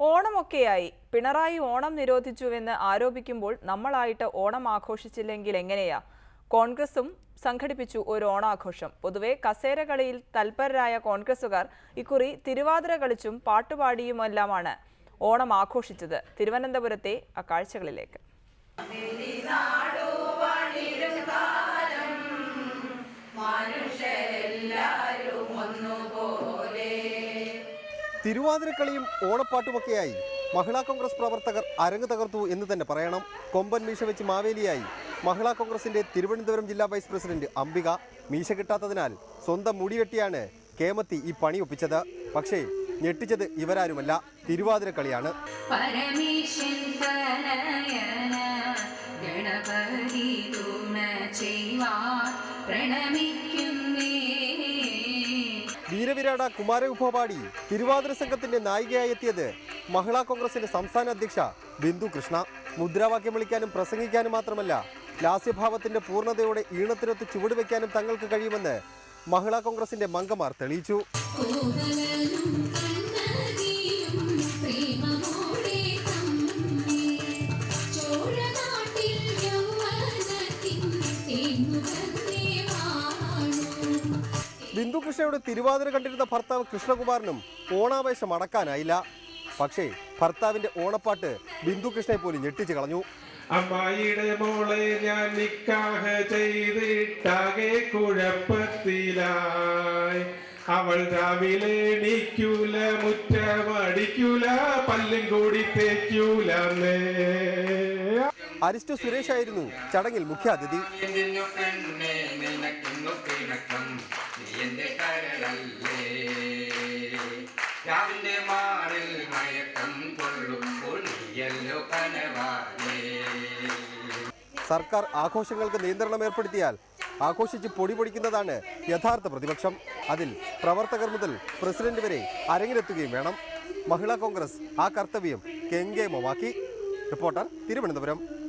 ഓണമൊക്കെയായി പിണറായി ഓണം നിരോധിച്ചുവെന്ന് ആരോപിക്കുമ്പോൾ നമ്മളായിട്ട് ഓണം ആഘോഷിച്ചില്ലെങ്കിൽ എങ്ങനെയാ? കോൺഗ്രസും സംഘടിപ്പിച്ചു ഒരു ഓണാഘോഷം. പൊതുവെ കസേരകളിയിൽ തൽപരരായ കോൺഗ്രസുകാർ ഇക്കുറി തിരുവാതിര കളിച്ചും പാട്ടുപാടിയുമെല്ലാമാണ് ഓണം ആഘോഷിച്ചത്. തിരുവനന്തപുരത്തെ ആ കാഴ്ചകളിലേക്ക്. തിരുവാതിരക്കളിയും ഓണപ്പാട്ടുമൊക്കെയായി മഹിളാ കോൺഗ്രസ് പ്രവർത്തകർ അരങ്ങ് തകർത്തു എന്ന് തന്നെ പറയണം. കൊമ്പൻ മീശ വെച്ച് മാവേലിയായി മഹിളാ കോൺഗ്രസിന്റെ തിരുവനന്തപുരം ജില്ലാ വൈസ് പ്രസിഡന്റ് അംബിക. മീശ കിട്ടാത്തതിനാൽ സ്വന്തം മുടിവെട്ടിയാണ് കേമത്തി ഈ പണി ഒപ്പിച്ചത്. പക്ഷേ ഞെട്ടിച്ചത് ഇവരാരുമല്ല, തിരുവാതിരക്കളിയാണ്. വീരവിരാട കുമാരവിഭവപാടി തിരുവാതിര സംഘത്തിന്റെ നായികയായി എത്തിയത് മഹിളാ കോൺഗ്രസിന്റെ സംസ്ഥാന അധ്യക്ഷ ബിന്ദു കൃഷ്ണ. മുദ്രാവാക്യം വിളിക്കാനും പ്രസംഗിക്കാനും മാത്രമല്ല, ലാസ്യഭാവത്തിന്റെ പൂർണ്ണതയോടെ ഈണത്തിനൊത്ത് ചുവടുവെക്കാനും തങ്ങൾക്ക് കഴിയുമെന്ന് മഹിളാ കോൺഗ്രസിന്റെ മംഗമാർ തെളിയിച്ചു. ബിന്ദു കൃഷ്ണയുടെ തിരുവാതിര കണ്ടിരുന്ന ഭർത്താവ് കൃഷ്ണകുമാറിനും ഓണാവേശം അടക്കാനായില്ല. പക്ഷേ ഭർത്താവിന്റെ ഓണപ്പാട്ട് ബിന്ദു കൃഷ്ണയെ പോലും ഞെട്ടിച്ചു കളഞ്ഞു. അമ്മായിയുടെ മോളെ ഞാൻ നിക്കാഹ് ചെയ്തിട്ടാകെ കുഴപ്പത്തിലായി. അവൾ രാവിലെ എണീക്കൂല, മുറ്റമടിക്കൂല, പല്ലും കൂടി തേക്കൂല. അരിസ്റ്റോ സുരേഷ് ആയിരുന്നു ചടങ്ങിൽ മുഖ്യാതിഥി. സർക്കാർ ആഘോഷങ്ങൾക്ക് നിയന്ത്രണം ഏർപ്പെടുത്തിയാൽ ആഘോഷിച്ച് പൊടി പൊടിക്കുന്നതാണ് യഥാർത്ഥ പ്രതിപക്ഷം. അതിൽ പ്രവർത്തകർ മുതൽ പ്രസിഡന്റ് വരെ അരങ്ങിലെത്തുകയും വേണം. മഹിളാ കോൺഗ്രസ് ആ കർത്തവ്യം കെങ്കേമമാക്കി. റിപ്പോർട്ടർ, തിരുവനന്തപുരം.